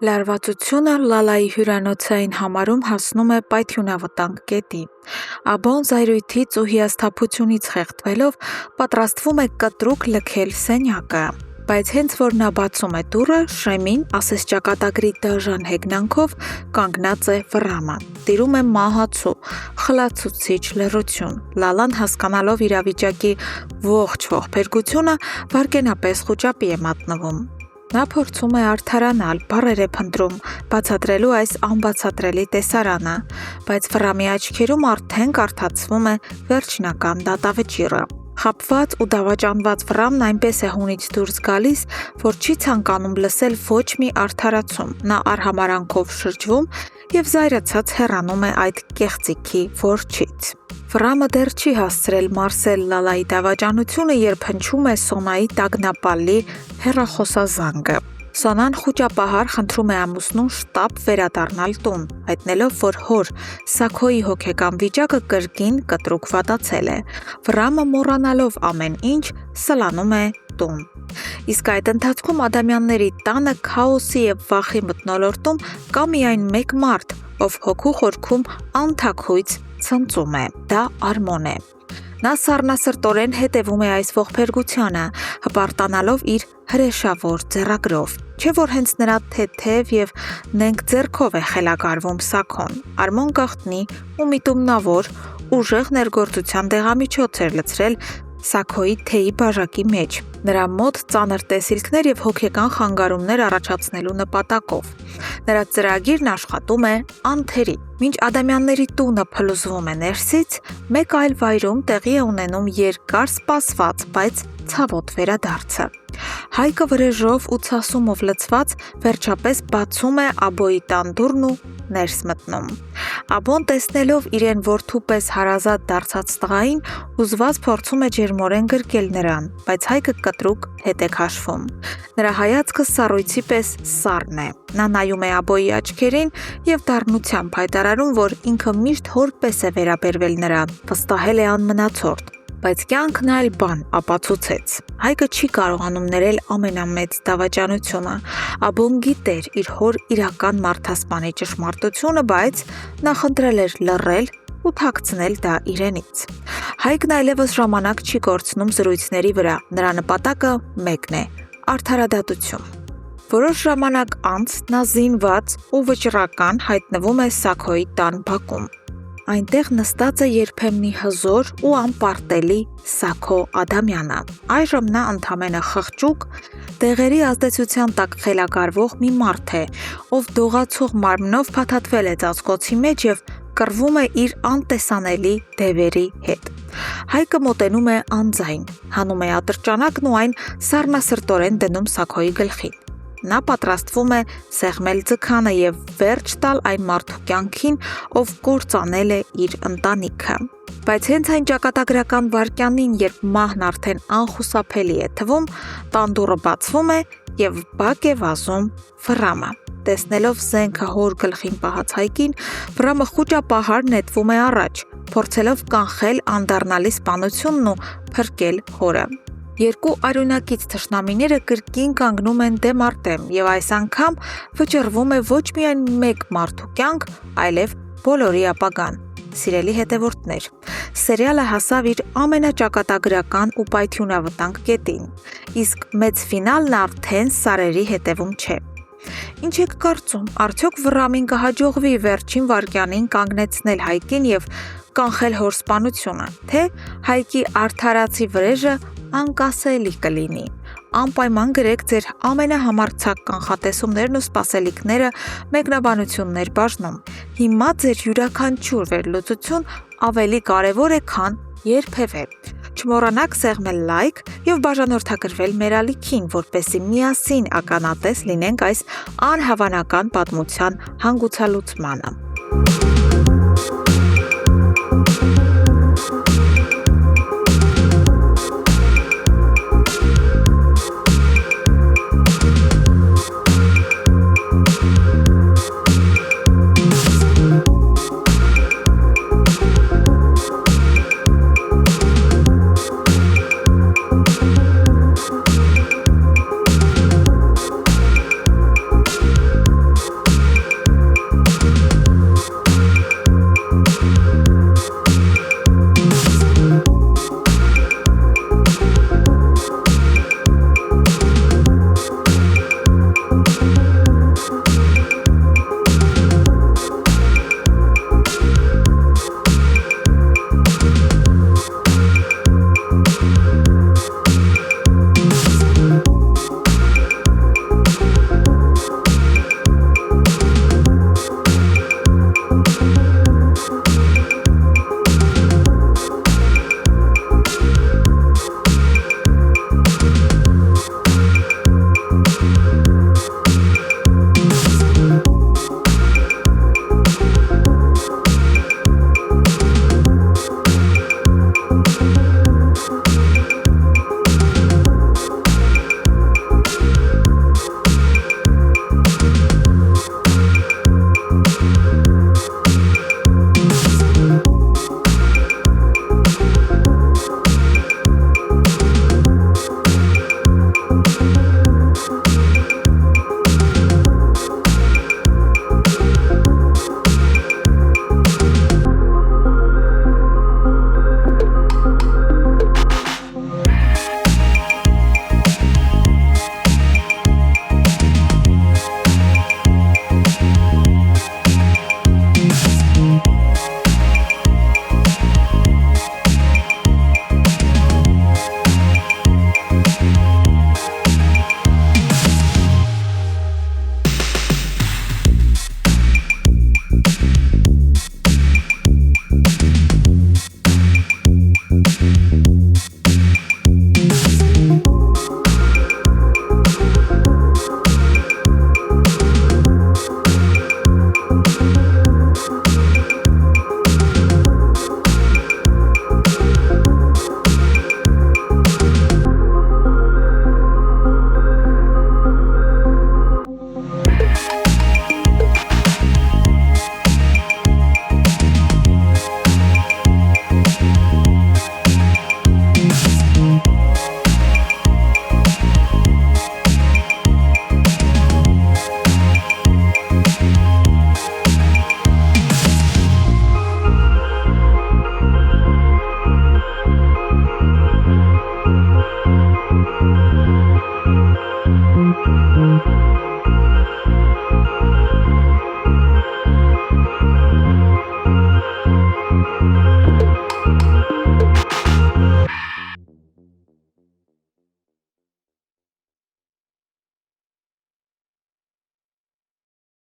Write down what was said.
Լարվածությունը Լալայի հյուրանոցային համարում հասնում է պայթյունավտանգ կետի։ Աբոն զայրույթից ու հիասթափությունից խեղդվելով պատրաստվում է կտրուկ լքել սենյակը։ Բայց հենց որ նա բացում է դուռը, Շեմին, ասես ճակատագրի դաժան հեգնանքով, կանգնած է վռամը։ Տիրում է մահացու, խլացուցիչ լռություն։ Լալան, հասկանալով իրավիճակի ողջ ողբերգությունը, վայրկենապես խուճապի է մատնվում։ Նա փորձում է արդարանալ, բառեր է փնտրում, բացատրելու այս անբացատրելի տեսարանը, բայց վռամի աչքերում արդեն կարդացվում է վերջնական դատավճիռը։ Խաբված ու դավաճանված վռամն այնպես է հունից դուրս գալիս, որ չի ցանկանում լսել ոչ մի արդարացում։ Նա արհամարանքով շրջվում և զայրացած հեռանում է այդ կեղծիքի որջից։ Վռամը դեռ չի հասցրել մարսել Լալայի դավաճանությունը, երբ հնչում է Սոնայի տագնապալի հեռախոսազանգը։ Սոնան խուճապահար խնդրում է ամուսնուն շտապ վերադառնալ տուն, հայտնելով, որ հոր Սաքոյի հոգեկան վիճակը կրկին կտրուկ վատացել է։ Վռամը, մոռանալով ամեն ինչ, սլանում է տուն։ Իսկ այդ ընթացքում Ադամյանների տանը քաոսի և վախի մթնոլորտում կա միայն մեկ մարդ, ով հոգու խորքում անթաքույց ցնծում է։ Դա Արմոն է։ Նա սառնասրտորեն հետևում է այս ողբերգությանը, հպարտանալով իր հրեշավոր ձեռագրով։ Չէ՞ որ հենց նրա թեթև և նենգ ձեռքով է խելագարվում Սաքոն։ Արմոն գաղտնի ու միտումնավոր, ուժեղ ներգործության դեղամիջոց էր լցրել Սաքոյի թեյի բաժակի մեջ, նրա մոտ ծանր տեսիլքներ և հոգեկան խանգարումներ առաջացնելու նպատակով։ Նրա ծրագիրն աշխատում է անթերի։ Մինչ Ադամյանների տունը փլուզվում է ներսից, մեկ այլ վայրում տեղի է ունենում երկար սպասված, բայց ցավոտ վերադարձը։ Հայկը վրեժով ու ցասումով լցված վերջապես բացում է Աբոյի տան դուռն ու ներս մտնում։ Աբոն, տեսնելով իրեն որդու պես հարազատ դարձած տղային, հուզված փորձում է ջերմորեն գրկել նրան, բայց Հայկը կտրուկ հետ է քաշվում։ Նրա հայացքը սառույցի պես սառն է։ Նա նայում է Աբոյի աչքերին և դառնությամբ հայտարարում, որ ինքը միշտ հոր պես է վերաբերվել նրան, վստահել է անմնացորդ։ Բայց կյանքն այլ բան ապացուցեց։ Հայկը չի կարողանում ներել ամենամեծ դավաճանությունը։ Աբոն գիտեր իր հոր իրական մարդասպանի ճշմարտությունը, բայց նա խնդրել էր լռել ու թաքցնել դա իրենից։ Հայկն այլևս ժամանակ չի կորցնում զրույցների վրա, նրա նպատակը մեկն է՝ արդարադատություն։ Որոշ ժամանակ անց նա զինված ու վճռական հայտնվում է Սաքոյի տան բակում։ Այնտեղ նստած է երբեմնի հզոր ու անպարտելի Սաքո Ադամյանը։ Այժմ նա ընդամենը խղճուկ, դեղերի ազդեցության տակ խելագարվող մի մարդ է, ով դողացող մարմնով փաթաթվել է ծածկոցի մեջ և կռվում է իր անտեսանելի դևերի հետ։ Հայկը մոտենում է անձայն, հանում է ատրճանակն ու այն սառնասրտորեն դնում Սաքոյի գլխին։ Նա պատրաստվում է սեղմել ձգանը և վերջ տալ այն մարդու կյանքին, ով կործանել է իր ընտանիքը։ Բայց հենց այն ճակատագրական վայրկյանին, երբ մահն արդեն անխուսափելի է թվում, տան դուռը բացվում է և բակ է վազում Վռամը։ Տեսնելով զենքը հոր գլխին պահած Հայկին, Վռամը խուճապահար նետվում է առաջ, փորձելով կանխել անդառնալի սպանությունն ու փրկել հորը։ Երկու արյունակից թշնամիները կրկին կանգնում են դեմ առ դեմ, և այս անգամ վճռվում է ոչ միայն մեկ մարդու կյանք, այլև բոլորի ապագան։ Սիրելի հետևորդներ, սերիալը հասավ իր ամենաճակատագրական ու պայթյունավտանգ կետին, իսկ մեծ ֆինալն արդեն սարերի հետևում չէ։ Ինչ եք կարծում, արդյոք Վռամին կհաջողվի վերջին վայրկյանին կանգնեցնել Հայկին և կանխել հոր սպանությունը, թե Հայկի արդարացի վրեժը անկասելի կլինի։ Անպայման գրեք ձեր ամենահամարձակ կանխատեսումներն ու սպասելիքները մեկնաբանություններ բաժնում։ Հիմա ձեր յուրաքանչյուր վերլուծություն ավելի կարևոր է, քան երբևէ։ Չմոռանաք սեղմել լայք և բաժանորդագրվել մեր ալիքին, որպեսզի միասին ականատես լինենք այս անհավանական պատմության հանգուցալուծմանը։